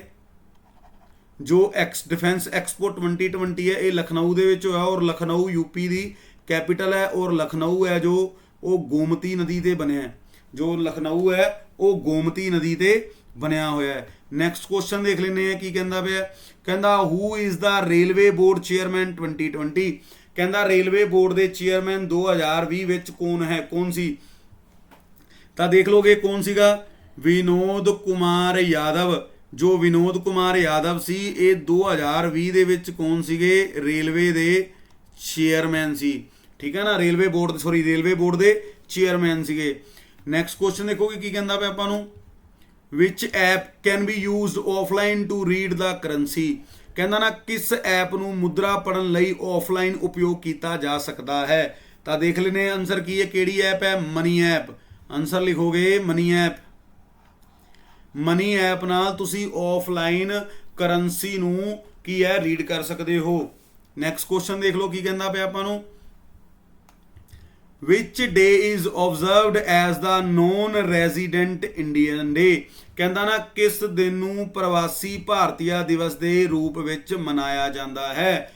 जो डिफेंस एक्सपो 2020 है ये लखनऊ दे विच होया और लखनऊ यूपी की कैपिटल है। और लखनऊ है जो वो गोमती नदी ते बनया है। जो लखनऊ है वो गोमती नदी ते बनया होया है। नैक्सट क्वेश्चन देख लेने की कहता पे। कहता who is the railway board chairman 2020। कहता रेलवे बोर्ड के चेयरमैन 2020 विच कौन है, कौन सी। तो देख लोगे कौन सीगा, विनोद कुमार यादव। जो विनोद कुमार यादव सी ये 2020 दे विच कौन सीगे, रेलवे दे चेयरमैन सी, ठीक है ना। रेलवे बोर्ड रेलवे बोर्ड के चेयरमैन सीगे। नैक्सट क्वेश्चन देखोगे की कहता पे आपां नूं। Which app can be used offline to read the currency. कहता ना किस ऐप नूं मुद्रा पढ़न लई ऑफलाइन उपयोग किया जा सकता है। तो देख लेने आंसर की है, किहड़ी ऐप है, मनी ऐप। आंसर लिखोगे मनी ऐप। ਮਨੀ ਐਪ ਨਾਲ ਤੁਸੀਂ ਆਫਲਾਈਨ ਕਰੰਸੀ ਨੂੰ ਕੀ ਹੈ ਰੀਡ ਕਰ ਸਕਦੇ ਹੋ। ਨੈਕਸਟ ਕੁਐਸਚਨ ਦੇਖ ਲਓ ਕੀ ਕਹਿੰਦਾ ਪਿਆ ਆਪਾਂ ਨੂੰ, which day is observed as the non resident Indian day। ਕਹਿੰਦਾ ਨਾ ਕਿਸ ਦਿਨ ਨੂੰ ਪ੍ਰਵਾਸੀ ਭਾਰਤੀਆ ਦਿਵਸ ਦੇ ਰੂਪ ਵਿੱਚ ਮਨਾਇਆ ਜਾਂਦਾ ਹੈ।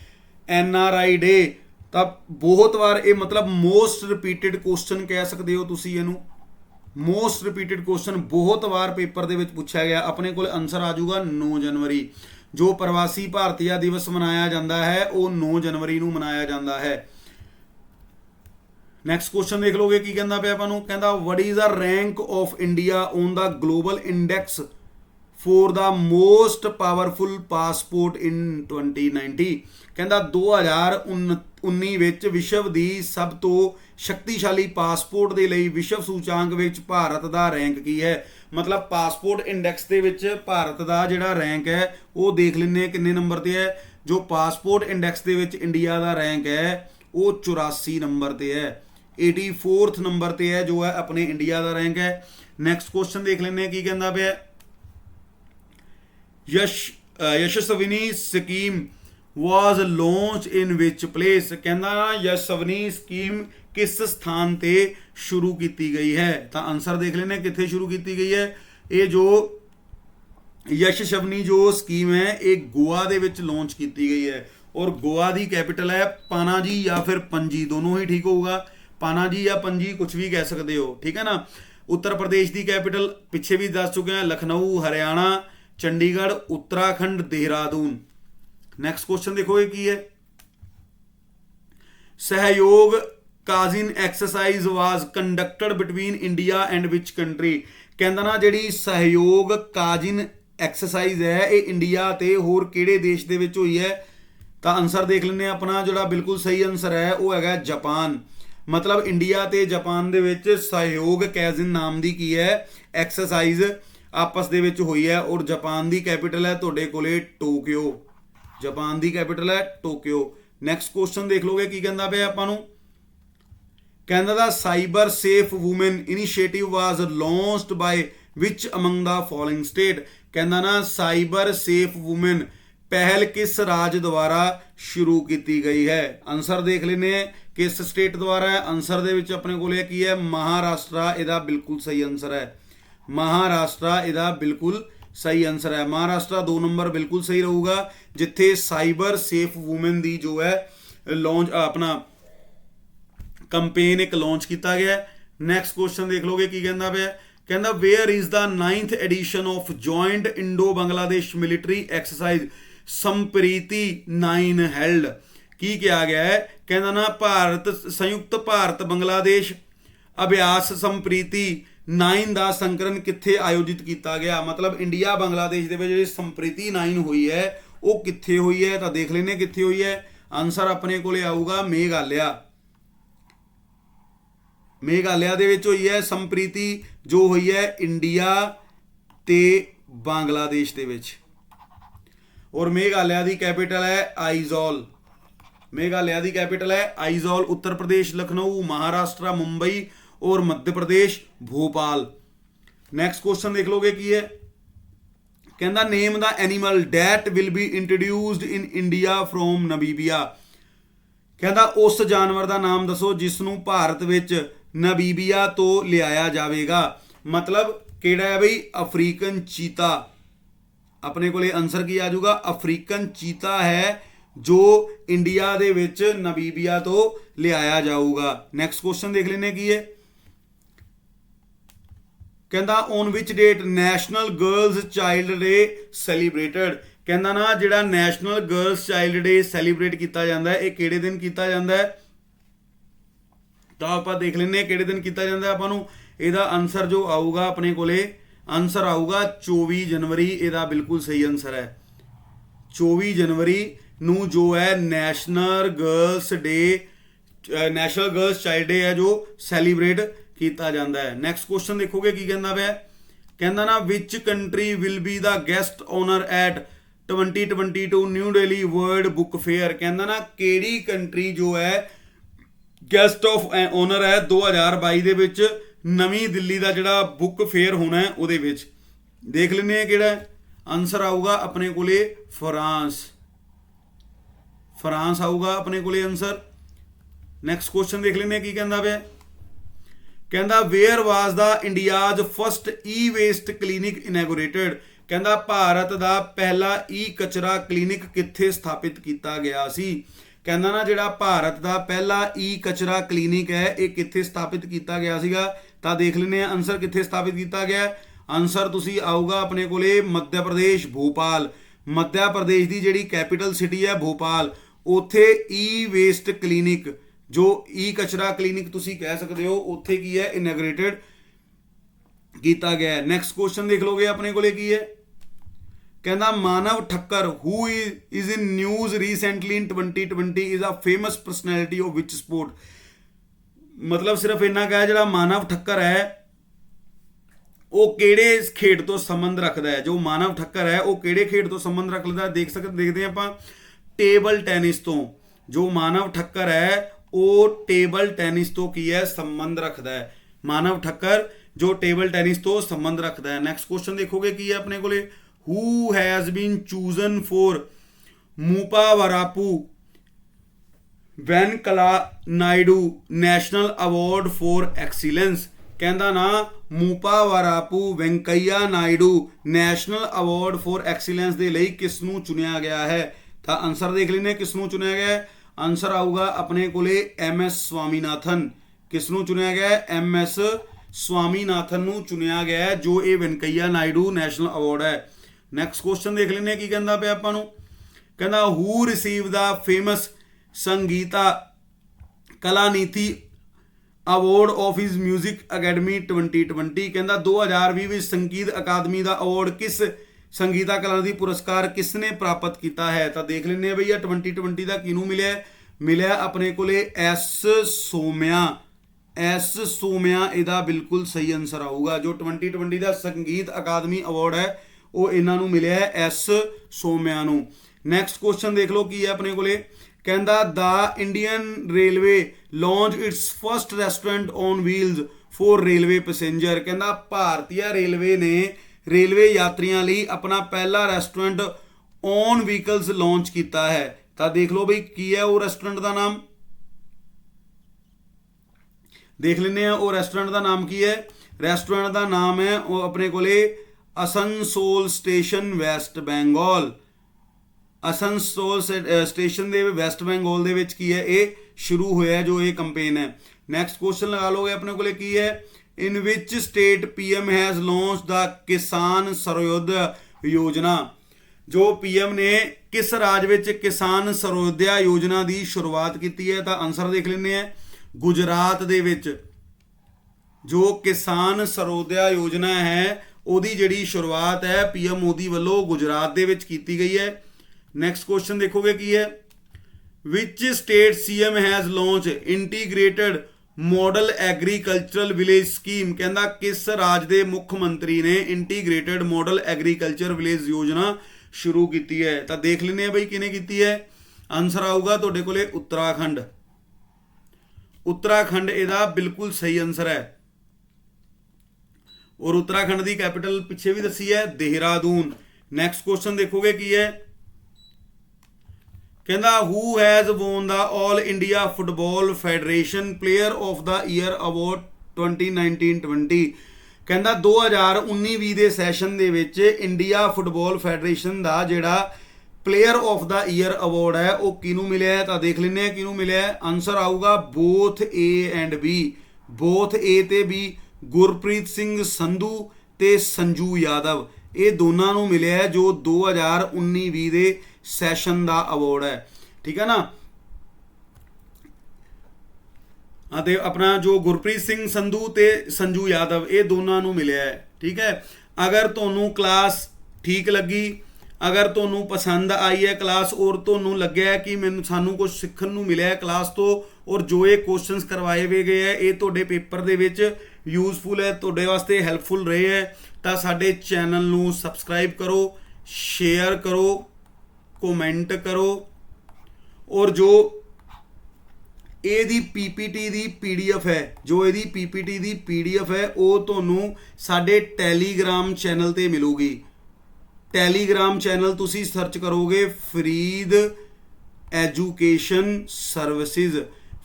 NRI ਡੇ। ਤਾਂ ਬਹੁਤ ਵਾਰ ਇਹ ਮਤਲਬ ਮੋਸਟ ਰਿਪੀਟਡ ਕੁਐਸਚਨ ਕਹਿ ਸਕਦੇ ਹੋ ਤੁਸੀਂ ਇਹਨੂੰ, ਮੋਸਟ ਰਿਪੀਟਡ ਕੁਐਸਚਨ ਬਹੁਤ ਵਾਰ ਪੇਪਰ ਦੇ ਵਿੱਚ ਪੁੱਛਿਆ ਗਿਆ। ਆਪਣੇ ਕੋਲ ਆਨਸਰ ਆ ਜਾਊਗਾ 9 ਜਨਵਰੀ। ਜੋ ਪ੍ਰਵਾਸੀ ਭਾਰਤੀਆ ਦਿਵਸ ਮਨਾਇਆ ਜਾਂਦਾ ਹੈ ਉਹ 9 ਜਨਵਰੀ ਨੂੰ ਮਨਾਇਆ ਜਾਂਦਾ ਹੈ। ਨੈਕਸਟ ਕੁਐਸਚਨ ਦੇਖ ਲੋਗੇ ਕੀ ਕਹਿੰਦਾ ਪਿਆ ਆਪਾਂ ਨੂੰ, ਕਹਿੰਦਾ what is the rank of India on the global index for the most powerful passport in 2019। ਕਹਿੰਦਾ 2019 ਵਿੱਚ ਵਿਸ਼ਵ ਦੀ ਸਭ ਤੋਂ ਸ਼ਕਤੀਸ਼ਾਲੀ ਪਾਸਪੋਰਟ ਦੇ ਲਈ ਵਿਸ਼ਵ ਸੂਚਾਂਕ ਵਿੱਚ ਭਾਰਤ ਦਾ ਰੈਂਕ ਕੀ ਹੈ। ਮਤਲਬ ਪਾਸਪੋਰਟ ਇੰਡੈਕਸ ਦੇ ਵਿੱਚ ਭਾਰਤ ਦਾ ਜਿਹੜਾ ਰੈਂਕ ਹੈ ਉਹ ਦੇਖ ਲੈਂਦੇ ਕਿੰਨੇ ਨੰਬਰ ਤੇ ਹੈ। ਜੋ ਪਾਸਪੋਰਟ ਇੰਡੈਕਸ ਦੇ ਵਿੱਚ ਇੰਡੀਆ ਦਾ ਰੈਂਕ ਹੈ ਉਹ 84 ਨੰਬਰ ਤੇ ਹੈ, 84th ਨੰਬਰ ਤੇ ਹੈ ਜੋ ਹੈ ਆਪਣੇ ਇੰਡੀਆ ਦਾ ਰੈਂਕ ਹੈ। ਨੈਕਸਟ ਕੁਐਸਚਨ ਦੇਖ ਲੈਂਦੇ ਕੀ ਕਹਿੰਦਾ ਪਿਆ, ਯਸ਼ਸਵਿਨੀ ਸਕੀਮ ਵਾਜ਼ ਲੌਂਚ ਇਨ ਵਿਚ ਪਲੇਸ। ਕਹਿੰਦਾ ਯਸ਼ਸਵਨੀ ਸਕੀਮ ਕਿਸ ਸਥਾਨ ਤੇ ਸ਼ੁਰੂ ਕੀਤੀ ਗਈ ਹੈ। ਤਾਂ ਆਨਸਰ ਦੇਖ ਲੈਂਦੇ ਕਿੱਥੇ ਸ਼ੁਰੂ ਕੀਤੀ ਗਈ ਹੈ। ਇਹ ਜੋ ਯਸ਼ਸਵਨੀ ਜੋ ਸਕੀਮ ਹੈ ਇਹ ਗੋਆ ਦੇ ਵਿੱਚ ਲਾਂਚ ਕੀਤੀ ਗਈ ਹੈ ਔਰ ਗੋਆ ਦੀ ਕੈਪੀਟਲ ਹੈ ਪਾਨਾਜੀ ਜਾਂ ਫਿਰ ਪੰਜੀ, ਦੋਨੋਂ ਹੀ ਠੀਕ ਹੋਊਗਾ, ਪਾਨਾਜੀ ਜਾਂ ਪੰਜੀ ਕੁਝ ਵੀ ਕਹਿ ਸਕਦੇ ਹੋ, ਠੀਕ ਹੈ ਨਾ। ਉੱਤਰ ਪ੍ਰਦੇਸ਼ ਦੀ ਕੈਪੀਟਲ ਪਿੱਛੇ ਵੀ ਦੱਸ ਚੁੱਕੇ ਹਾਂ, ਲਖਨਊ, ਹਰਿਆਣਾ, ਚੰਡੀਗੜ੍ਹ, ਉੱਤਰਾਖੰਡ, ਦੇਹਰਾਦੂਨ। ਨੈਕਸਟ ਕੁਐਸਚਨ ਦੇਖੋਗੇ ਕੀ ਹੈ, Sahyog Kaijin exercise was conducted between India and which country. ਕਹਿੰਦਾ ਨਾ ਜਿਹੜੀ ਸਹਿਯੋਗ ਕਾਜ਼ਿਨ ਐਕਸਰਸਾਈਜ਼ ਹੈ ਇਹ ਇੰਡੀਆ ਤੇ ਹੋਰ ਕਿਹੜੇ ਦੇਸ਼ ਦੇ ਵਿੱਚ ਹੋਈ ਹੈ। ਤਾਂ ਆਨਸਰ ਦੇਖ ਲੈਂਦੇ ਆ ਆਪਣਾ, ਜਿਹੜਾ ਬਿਲਕੁਲ ਸਹੀ ਆਨਸਰ ਹੈ ਉਹ ਹੈਗਾ ਜਾਪਾਨ। ਮਤਲਬ ਇੰਡੀਆ ਤੇ ਜਾਪਾਨ ਦੇ ਵਿੱਚ ਸਹਿਯੋਗ ਕਾਜ਼ਿਨ ਨਾਮ ਦੀ ਕੀ ਹੈ ਐਕਸਰਸਾਈਜ਼ ਆਪਸ ਦੇ ਵਿੱਚ ਹੋਈ ਹੈ ਔਰ ਜਾਪਾਨ ਦੀ ਕੈਪੀਟਲ ਹੈ ਤੁਹਾਡੇ ਕੋਲੇ ਟੋਕੀਓ, ਜਾਪਾਨ ਦੀ ਕੈਪੀਟਲ ਹੈ ਟੋਕੀਓ। ਨੈਕਸਟ ਕੁਐਸਚਨ ਦੇਖ ਲੋਗੇ ਕੀ ਕਹਿੰਦਾ ਪਿਆ ਆਪਾਂ ਨੂੰ, ਕਹਿੰਦਾ the cyber safe woman initiative was launched by which among the following state. ਕਹਿੰਦਾ ਨਾ ਸਾਈਬਰ ਸੇਫ ਵੂਮਨ ਪਹਿਲ ਕਿਸ ਰਾਜ ਦੁਆਰਾ ਸ਼ੁਰੂ ਕੀਤੀ ਗਈ ਹੈ। ਆਨਸਰ ਦੇਖ ਲੈਂਦੇ ਆ ਕਿਸ ਸਟੇਟ ਦੁਆਰਾ ਹੈ। ਆਨਸਰ ਦੇ ਵਿੱਚ ਆਪਣੇ ਕੋਲ ਕੀ ਹੈ ਮਹਾਰਾਸ਼ਟਰ, ਇਹਦਾ ਬਿਲਕੁਲ ਸਹੀ ਆਨਸਰ ਹੈ ਮਹਾਰਾਸ਼ਟਰ, ਇਹਦਾ ਬਿਲਕੁਲ ਸਹੀ ਆਨਸਰ ਹੈ ਮਹਾਰਾਸ਼ਟਰ। 2 ਨੰਬਰ ਬਿਲਕੁਲ ਸਹੀ ਰਹੂਗਾ ਜਿੱਥੇ ਸਾਈਬਰ ਸੇਫ ਵੂਮਨ ਦੀ ਜੋ ਹੈ ਲਾਂਚ ਆਪਣਾ ਕੰਪੇਨ ਇੱਕ ਲਾਂਚ ਕੀਤਾ ਗਿਆ। ਨੈਕਸਟ ਕੁਐਸਚਨ ਦੇਖ ਲੋਗੇ ਕੀ ਕਹਿੰਦਾ ਪਿਆ, ਕਹਿੰਦਾ where is the 9th edition of joint Indo Bangladesh military exercise Sampriti 9 held. ਕੀ ਕਿਹਾ ਗਿਆ ਹੈ, ਕਹਿੰਦਾ ਨਾ ਸੰਯੁਕਤ ਭਾਰਤ ਬੰਗਲਾਦੇਸ਼ ਅਭਿਆਸ ਸੰਪ੍ਰੀਤੀ 9 ਦਾ ਸੰਕਲਨ ਕਿੱਥੇ ਆਯੋਜਿਤ ਕੀਤਾ ਗਿਆ। ਮਤਲਬ ਇੰਡੀਆ ਬੰਗਲਾਦੇਸ਼ ਦੇ ਵਿੱਚ ਜਿਹੜੀ ਸੰਪ੍ਰੀਤੀ 9 ਹੋਈ ਹੈ ਉਹ ਕਿੱਥੇ ਹੋਈ ਹੈ। ਤਾਂ ਦੇਖ ਲੈਂਦੇ ਕਿੱਥੇ ਹੋਈ ਹੈ। ਆਨਸਰ ਆਪਣੇ ਕੋਲੇ ਆਊਗਾ ਮੇਘਾਲਿਆ, ਮੇਘਾਲਿਆ ਦੇ ਵਿੱਚ ਹੋਈ ਹੈ ਸੰਪ੍ਰੀਤੀ ਜੋ ਹੋਈ ਹੈ ਇੰਡੀਆ ਤੇ ਬੰਗਲਾਦੇਸ਼ ਦੇ ਵਿੱਚ। ਔਰ ਮੇਘਾਲਿਆ ਦੀ ਕੈਪੀਟਲ ਹੈ ਆਈਜ਼ੋਲ, ਮੇਘਾਲਿਆ ਦੀ ਕੈਪੀਟਲ ਹੈ ਆਈਜ਼ੋਲ। उत्तर प्रदेश लखनऊ, महाराष्ट्र मुंबई और मध्य प्रदेश भोपाल। नेक्स्ट क्वेश्चन देख लोगे की है, कहता name the animal that will be introduced in India from Namibia. कहता उस जानवर का नाम दसो जिस नूं भारत विच नमीबिया तो लियाया जाएगा। मतलब किहड़ा है बई अफ्रीकन चीता। अपने को आंसर की आ जाऊगा अफ्रीकन चीता है जो इंडिया दे विच नमीबिया तो लियाया जाऊगा। नेक्स्ट क्वेश्चन देख लेने की है, कहता on which date national girls child day celebrated. कहता ना जिहड़ा national girls child day celebrate किया जाता है ये किहड़े दिन किया जाता है। तो आप देख लेने किहड़े दिन किया जाता है। आपां नूं इहदा आंसर जो आऊगा अपने कोले आंसर आऊगा 24 जनवरी। इहदा बिल्कुल सही आंसर है 24 जनवरी नूं जो है national girls day, national girls child day है जो सैलीब्रेट किया जाता है। नैक्सट क्वेश्चन देखोगे की कहना पे, कहना ना which country will be the guest honour at 2022 New Delhi world book fair. कहना ना केड़ी कंट्री जो है गेस्ट ऑफ ऑनर है 2022 ਦੇ ਵਿੱਚ ਨਵੀਂ ਦਿੱਲੀ ਦਾ ਜਿਹੜਾ ਬੁੱਕ ਫੇਅਰ ਹੋਣਾ ਹੈ ਉਹਦੇ ਵਿੱਚ। देख लेने किहड़ा आंसर आऊगा अपने कोले फ्रांस। फ्रांस आऊगा अपने कोले आंसर। नैक्सट क्वेश्चन देख लेने की कहता पे, कहता where was the India's first e waste clinic inaugurated. कहता भारत का पहला ई कचरा क्लीनिक कित्थे स्थापित किया गया सी। कहता ना जिहड़ा भारत का पहला ई कचरा क्लीनिक है ये कित्थे स्थापित किया गया सीगा। तो देख लेने आंसर कित्थे स्थापित किया गया। आंसर तुसी आऊगा अपने कोले मध्य प्रदेश भोपाल। मध्य प्रदेश की जिहड़ी कैपिटल सिटी है भोपाल, उत्थे ई वेस्ट क्लीनिक जो ई कचरा क्लीनिक तुसी कह सकते हो उत्थे की है इनैगोरेटेड किया गया है। नैक्सट क्वेश्चन देख लोगे अपने कोले की है, कहना Manav Thakkar who is in news recently in 2020 is a famous personality of which sport. मतलब सिर्फ इन्ना कहा जिहड़ा मानव ठक्कर है वो किहड़े खेड तो संबंध रखता है। जो मानव ठक्कर है वो किहड़े खेड तो संबंध रखता है देखते हैं आप टेबल टेनिस तो। जो मानव ठक्कर है वो टेबल टेनिस तो की है संबंध रखता है। मानव ठक्कर जो टेबल टेनिस तो संबंध रखता है। नैक्सट क्वेश्चन देखोगे की है अपने कोले, who has been chosen for Muppavarapu Venkaiah Naidu national award for excellence. कहता ना Muppavarapu Venkaiah Naidu national award for excellence के लिए किसनू चुनिया गया है। तो आंसर देख लेने किसनू चुनिया गया है। आंसर आऊगा अपने कोले MS स्वामीनाथन। किसनू चुनिया गया है, MS स्वामीनाथन नू चुनिया गया है जो ये वेंकैया नायडू नैशनल अवार्ड है। नैक्सट क्वेश्चन देख लेने की कहता पे आपां नू, कहता who receive the famous Sangeetha Kalanidhi award of his music academy 2020। कहता 2020 में संगीत अकादमी का अवार्ड किस संगीता कलानिधि पुरस्कार किसने प्राप्त किया है। तो देख लेने भैया 2020 का किनू मिले, मिले अपने कोले S सोम्या। S सोम्या इहदा बिल्कुल सही आंसर आऊगा। जो 2020 का संगीत अकादमी अवार्ड है वो इन्हों मिले है S सोम्या नू। नैक्सट क्वेश्चन देख लो की है अपने कोले, कहता the Indian railway launch its first restaurant on wheels for railway passenger. कहता भारतीय रेलवे ने रेलवे यात्रियों लिए अपना पहला रेस्टोरेंट ऑन व्हीकल्स लॉन्च किया है। तो देख लो भाई की है वो रेस्टोरेंट का नाम, देख लेने वो रेस्टोरेंट का नाम की है। रेस्टोरेंट का नाम है वो अपने कोले Asansol station West Bengal. Asansol station दे वेस्ट बंगाल दे विच की है ये शुरू होया है जो ये कंपेन है। नैक्सट क्वेश्चन लगा लोगे अपने को की है, in which state PM has launch the Kisan Sarvodaya योजना। जो PM ने किस राज विच किसान सर्वोदय योजना की शुरुआत की है। तो आंसर देख लेने हैं गुजरात दे विच जो किसान सर्वोदय योजना है ओदी जिहड़ी शुरुआत है PM मोदी वालों गुजरात दे विच कीती गई है। नैक्सट क्वेश्चन देखोगे की है, which state CM has launch integrated model agricultural village scheme. कहता किस राज के मुख्यमंत्री ने इंटीग्रेटेड मॉडल एग्रीकल्चर विलेज योजना शुरू की है। तो देख लेने भाई किने की है। आंसर आऊगा तुहाडे कोले उत्तराखंड। उत्तराखंड इहदा बिल्कुल सही आंसर है। और उत्तराखंड की कैपिटल पिछे भी दसी है देहरादून। नैक्सट क्वेश्चन देखोगे की है, कहता who has won the all India football federation player of the year award 2019-20। कहता 2019-20 के session they which India football federation का जिहड़ा player of the year award है वो किनू मिले है। तो देख लेने किनू मिले है। आंसर आऊगा both A and B। Both A ते B गुरप्रीत सिंह संधू ते संजू यादव ये दोनों नू मिले है जो 2019-20 के सैशन का अवार्ड है। ठीक है ना। हाँ तो अपना जो गुरप्रीत सिंह संधू ते संजू यादव ये दोनों नू मिले है। ठीक है। अगर तुहानू क्लास ठीक लगी, अगर तुहानू पसंद आई है क्लास और तुहानू लग्या है कि मैनू सानू कुछ सीखण नू मिले क्लास तो और जो ये क्वेश्चंस करवाए वे गए है ये तुहाडे पेपर दे विच यूजफुल है, तुहाडे वास्ते हैल्पफुल रहे है, तो साडे चैनल नू सबसक्राइब करो, शेयर करो, कमेंट करो और जो ਇਹਦੀ ਪੀਪੀਟੀ ਦੀ ਪੀਡੀਐਫ ਹੈ, ਜੋ ਇਹਦੀ ਪੀਪੀਟੀ ਦੀ ਪੀਡੀਐਫ ਹੈ ਉਹ ਤੁਹਾਨੂੰ ਸਾਡੇ ਟੈਲੀਗ੍ਰਾਮ ਚੈਨਲ ਤੇ ਮਿਲੂਗੀ। ਟੈਲੀਗ੍ਰਾਮ ਚੈਨਲ ਤੁਸੀਂ ਸਰਚ ਕਰੋਗੇ Farid education services,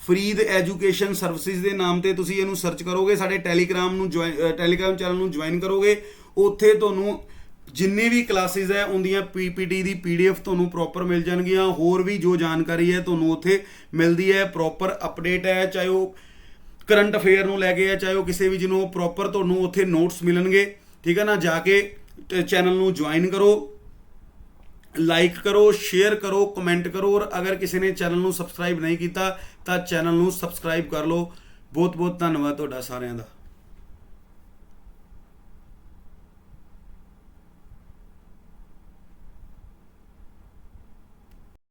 Farid education services ਦੇ ਨਾਮ ਤੇ ਤੁਸੀਂ ਇਹਨੂੰ ਸਰਚ ਕਰੋਗੇ, ਸਾਡੇ ਟੈਲੀਗ੍ਰਾਮ ਚੈਨਲ ਨੂੰ ਜੁਆਇਨ ਕਰੋਗੇ, ਉੱਥੇ ਤੁਹਾਨੂੰ ਜਿੰਨੇ ਵੀ ਕਲਾਸਿਸ ਹੈ ਉਹਦੀਆਂ ਪੀਪੀਟੀ ਦੀ ਪੀਡੀਐਫ ਤੁਹਾਨੂੰ ਪ੍ਰੋਪਰ ਮਿਲ ਜਾਣਗੀਆਂ। ਹੋਰ ਵੀ ਜੋ ਜਾਣਕਾਰੀ ਹੈ ਤੁਹਾਨੂੰ ਉੱਥੇ ਮਿਲਦੀ ਹੈ, ਪ੍ਰੋਪਰ ਅਪਡੇਟ ਹੈ, ਚਾਹੇ ਉਹ ਕਰੰਟ ਅਫੇਅਰ ਨੂੰ ਲੈ ਕੇ ਹੈ, ਚਾਹੇ ਉਹ ਕਿਸੇ ਵੀ ਜਿਹਨੂੰ ਪ੍ਰੋਪਰ ਤੁਹਾਨੂੰ ਉੱਥੇ ਨੋਟਸ ਮਿਲਣਗੇ। ਠੀਕ ਹੈ ਨਾ, ਜਾ ਕੇ ਚੈਨਲ ਨੂੰ ਜੁਆਇਨ ਕਰੋ, ਲਾਈਕ ਕਰੋ, ਸ਼ੇਅਰ ਕਰੋ, ਕਮੈਂਟ ਕਰੋ, ਔਰ ਅਗਰ ਕਿਸੇ ਨੇ ਚੈਨਲ ਨੂੰ ਸਬਸਕ੍ਰਾਈਬ ਨਹੀਂ ਕੀਤਾ ਤਾਂ ਚੈਨਲ ਨੂੰ ਸਬਸਕ੍ਰਾਈਬ ਕਰ ਲਓ। ਬਹੁਤ ਬਹੁਤ ਧੰਨਵਾਦ ਤੁਹਾਡਾ ਸਾਰਿਆਂ ਦਾ।